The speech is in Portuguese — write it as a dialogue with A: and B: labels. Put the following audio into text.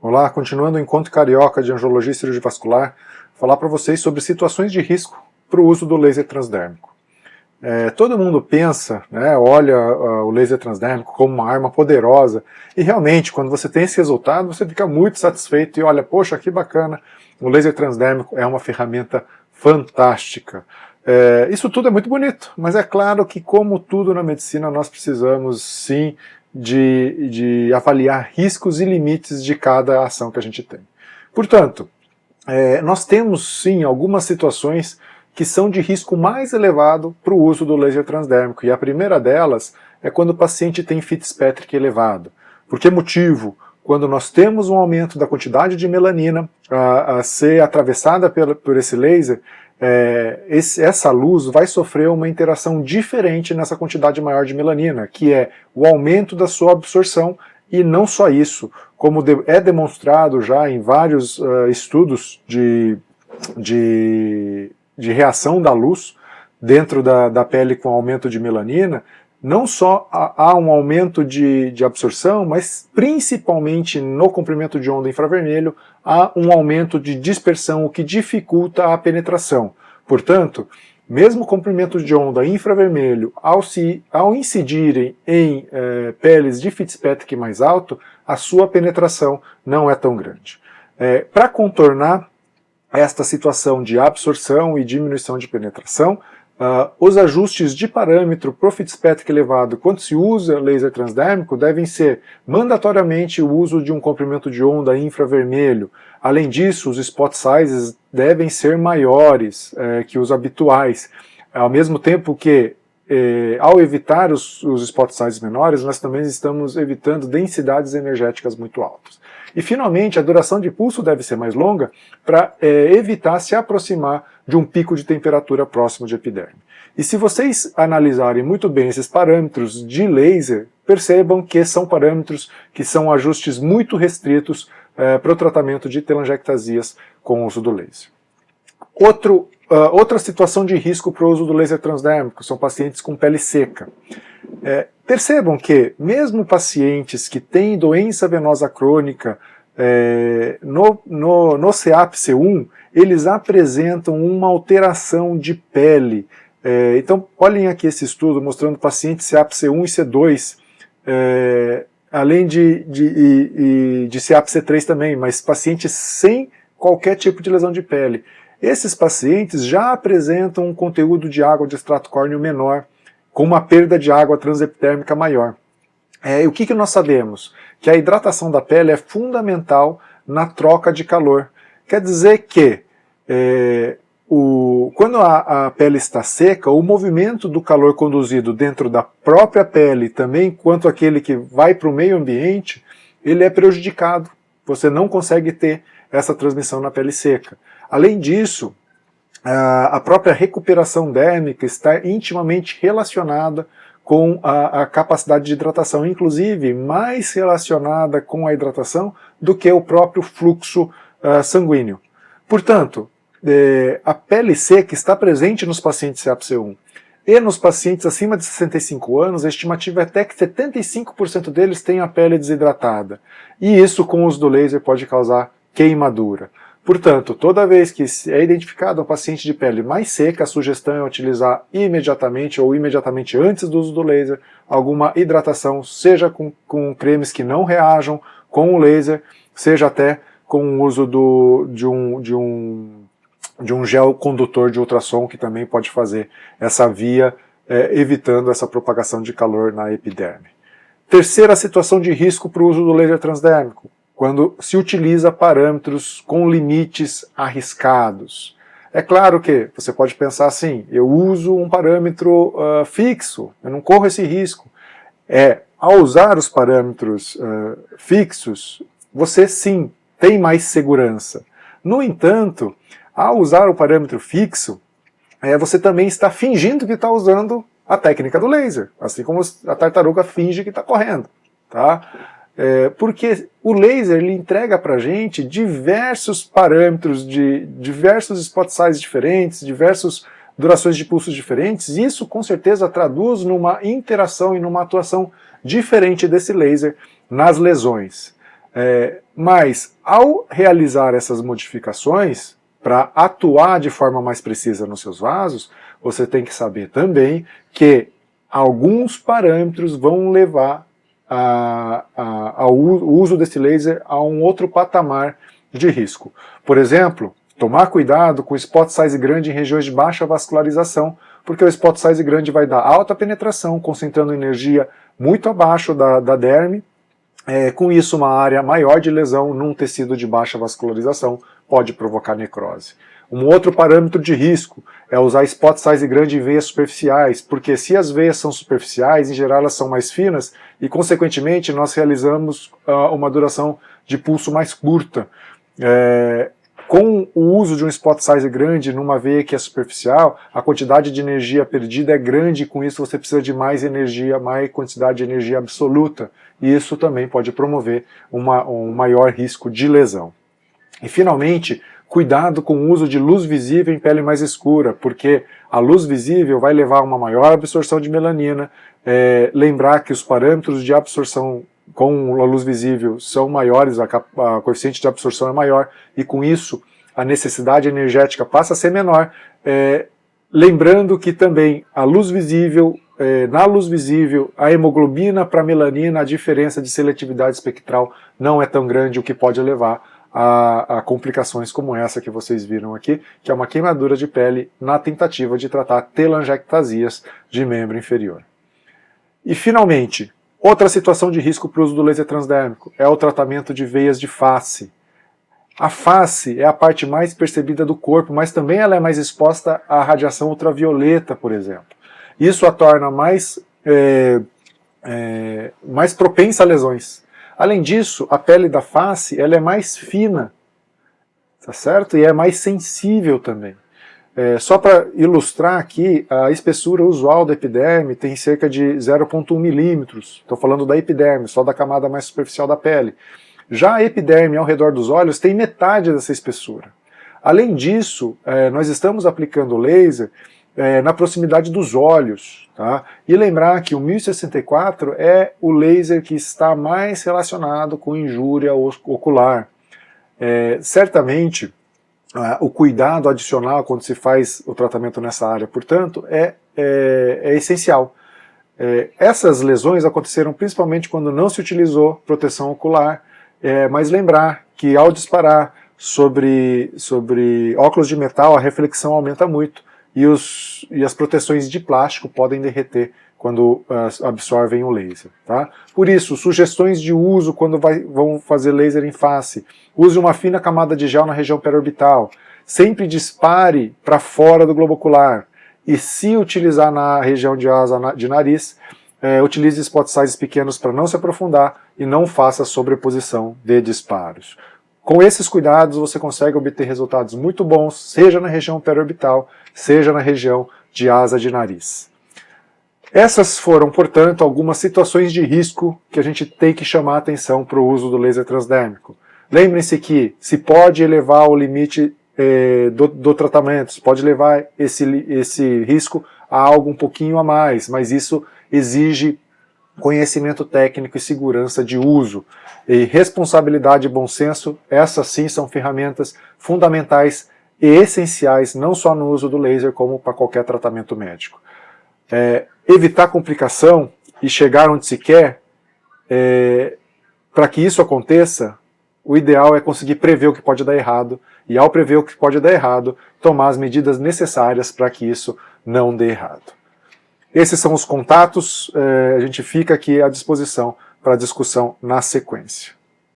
A: Olá, continuando o Encontro Carioca de Angiologia e Cirurgia Vascular, falar para vocês sobre situações de risco para o uso do laser transdérmico. Todo mundo pensa, olha o laser transdérmico como uma arma poderosa, e realmente, quando você tem esse resultado, você fica muito satisfeito e olha, poxa, que bacana, o laser transdérmico é uma ferramenta fantástica. Isso tudo é muito bonito, mas é claro que, como tudo na medicina, nós precisamos sim de avaliar riscos e limites de cada ação que a gente tem. Portanto, nós temos sim algumas situações que são de risco mais elevado para o uso do laser transdérmico, e a primeira delas é quando o paciente tem Fitzpatrick elevado. Por que motivo? Quando nós temos um aumento da quantidade de melanina a ser atravessada por esse laser, essa luz vai sofrer uma interação diferente nessa quantidade maior de melanina, que é o aumento da sua absorção, e não só isso, como é demonstrado já em vários estudos de reação da luz dentro da pele com aumento de melanina, não só há um aumento de absorção, mas principalmente no comprimento de onda infravermelho há um aumento de dispersão, o que dificulta a penetração. Portanto, mesmo comprimento de onda infravermelho, ao incidirem em peles de Fitzpatrick mais alto, a sua penetração não é tão grande. Para contornar esta situação de absorção e diminuição de penetração, os ajustes de parâmetro para o Fitzpatrick elevado quando se usa laser transdérmico devem ser mandatoriamente o uso de um comprimento de onda infravermelho. Além disso, os spot sizes devem ser maiores que os habituais, ao mesmo tempo que ao evitar os spot sizes menores, nós também estamos evitando densidades energéticas muito altas. E finalmente, a duração de pulso deve ser mais longa para evitar se aproximar de um pico de temperatura próximo de epiderme. E se vocês analisarem muito bem esses parâmetros de laser, percebam que são parâmetros que são ajustes muito restritos para o tratamento de telangiectasias com o uso do laser. Outra situação de risco para o uso do laser transdérmico são pacientes com pele seca. Percebam que mesmo pacientes que têm doença venosa crônica no CEAP-C1, eles apresentam uma alteração de pele. Então, olhem aqui esse estudo mostrando pacientes CEAP-C1 e C2, além de CEAP-C3 também, mas pacientes sem qualquer tipo de lesão de pele. Esses pacientes já apresentam um conteúdo de água de extrato córneo menor, com uma perda de água transepidérmica maior. O que nós sabemos? Que a hidratação da pele é fundamental na troca de calor. Quer dizer que quando a pele está seca, o movimento do calor conduzido dentro da própria pele, também quanto aquele que vai para o meio ambiente, ele é prejudicado. Você não consegue ter essa transmissão na pele seca. Além disso, a própria recuperação dérmica está intimamente relacionada com a capacidade de hidratação, inclusive mais relacionada com a hidratação do que o próprio fluxo sanguíneo. Portanto, a pele seca está presente nos pacientes CEAP-C1. E nos pacientes acima de 65 anos, a estimativa é até que 75% deles têm a pele desidratada. E isso, com o uso do laser, pode causar queimadura. Portanto, toda vez que é identificado um paciente de pele mais seca, a sugestão é utilizar imediatamente ou imediatamente antes do uso do laser alguma hidratação, seja com cremes que não reajam com o laser, seja até com o uso de um gel condutor de ultrassom, que também pode fazer essa via, evitando essa propagação de calor na epiderme. Terceira situação de risco para o uso do laser transdérmico, quando se utiliza parâmetros com limites arriscados. É claro que você pode pensar assim, eu uso um parâmetro fixo, eu não corro esse risco. Ao usar os parâmetros fixos, você sim tem mais segurança. No entanto, ao usar o parâmetro fixo, você também está fingindo que está usando a técnica do laser, assim como a tartaruga finge que está correndo. Tá? Porque o laser ele entrega para a gente diversos parâmetros, de diversos spot sizes diferentes, diversas durações de pulsos diferentes, e isso com certeza traduz numa interação e numa atuação diferente desse laser nas lesões. Mas, ao realizar essas modificações, para atuar de forma mais precisa nos seus vasos, você tem que saber também que alguns parâmetros vão levar ao uso desse laser a um outro patamar de risco. Por exemplo, tomar cuidado com o spot size grande em regiões de baixa vascularização, porque o spot size grande vai dar alta penetração, concentrando energia muito abaixo da derme. Com isso, uma área maior de lesão num tecido de baixa vascularização pode provocar necrose. Um outro parâmetro de risco é usar spot size grande em veias superficiais, porque se as veias são superficiais, em geral elas são mais finas e, consequentemente, nós realizamos uma duração de pulso mais curta. Com o uso de um spot size grande numa veia que é superficial, a quantidade de energia perdida é grande e com isso você precisa de mais energia, mais quantidade de energia absoluta. E isso também pode promover um maior risco de lesão. E finalmente, cuidado com o uso de luz visível em pele mais escura, porque a luz visível vai levar a uma maior absorção de melanina. Lembrar que os parâmetros de absorção com a luz visível são maiores, a coeficiente de absorção é maior, e com isso a necessidade energética passa a ser menor. Lembrando que também a luz visível, na luz visível, a hemoglobina para a melanina, a diferença de seletividade espectral não é tão grande, o que pode levar a complicações como essa que vocês viram aqui, que é uma queimadura de pele na tentativa de tratar telangiectasias de membro inferior. E finalmente, outra situação de risco para o uso do laser transdérmico é o tratamento de veias de face. A face é a parte mais percebida do corpo, mas também ela é mais exposta à radiação ultravioleta, por exemplo. Isso a torna mais propensa a lesões. Além disso, a pele da face ela é mais fina, tá certo? E é mais sensível também. Só para ilustrar aqui, a espessura usual da epiderme tem cerca de 0,1 milímetros. Estou falando da epiderme, só da camada mais superficial da pele. Já a epiderme ao redor dos olhos tem metade dessa espessura. Além disso, nós estamos aplicando laser na proximidade dos olhos. Tá? E lembrar que o 1064 é o laser que está mais relacionado com injúria ocular. Certamente, o cuidado adicional quando se faz o tratamento nessa área, portanto, é essencial. Essas lesões aconteceram principalmente quando não se utilizou proteção ocular, mas lembrar que ao disparar sobre óculos de metal, a reflexão aumenta muito e as proteções de plástico podem derreter quando absorvem o laser. Tá? Por isso, sugestões de uso quando vão fazer laser em face. Use uma fina camada de gel na região periorbital. Sempre dispare para fora do globo ocular. E se utilizar na região de asa de nariz, utilize spot sizes pequenos para não se aprofundar e não faça sobreposição de disparos. Com esses cuidados você consegue obter resultados muito bons, seja na região periorbital, seja na região de asa de nariz. Essas foram, portanto, algumas situações de risco que a gente tem que chamar a atenção para o uso do laser transdérmico. Lembrem-se que se pode elevar o limite do tratamento, se pode levar esse risco a algo um pouquinho a mais, mas isso exige conhecimento técnico e segurança de uso. E responsabilidade e bom senso, essas sim são ferramentas fundamentais e essenciais, não só no uso do laser, como para qualquer tratamento médico. Evitar complicação e chegar onde se quer, para que isso aconteça, o ideal é conseguir prever o que pode dar errado, e ao prever o que pode dar errado, tomar as medidas necessárias para que isso não dê errado. Esses são os contatos, a gente fica aqui à disposição para discussão na sequência.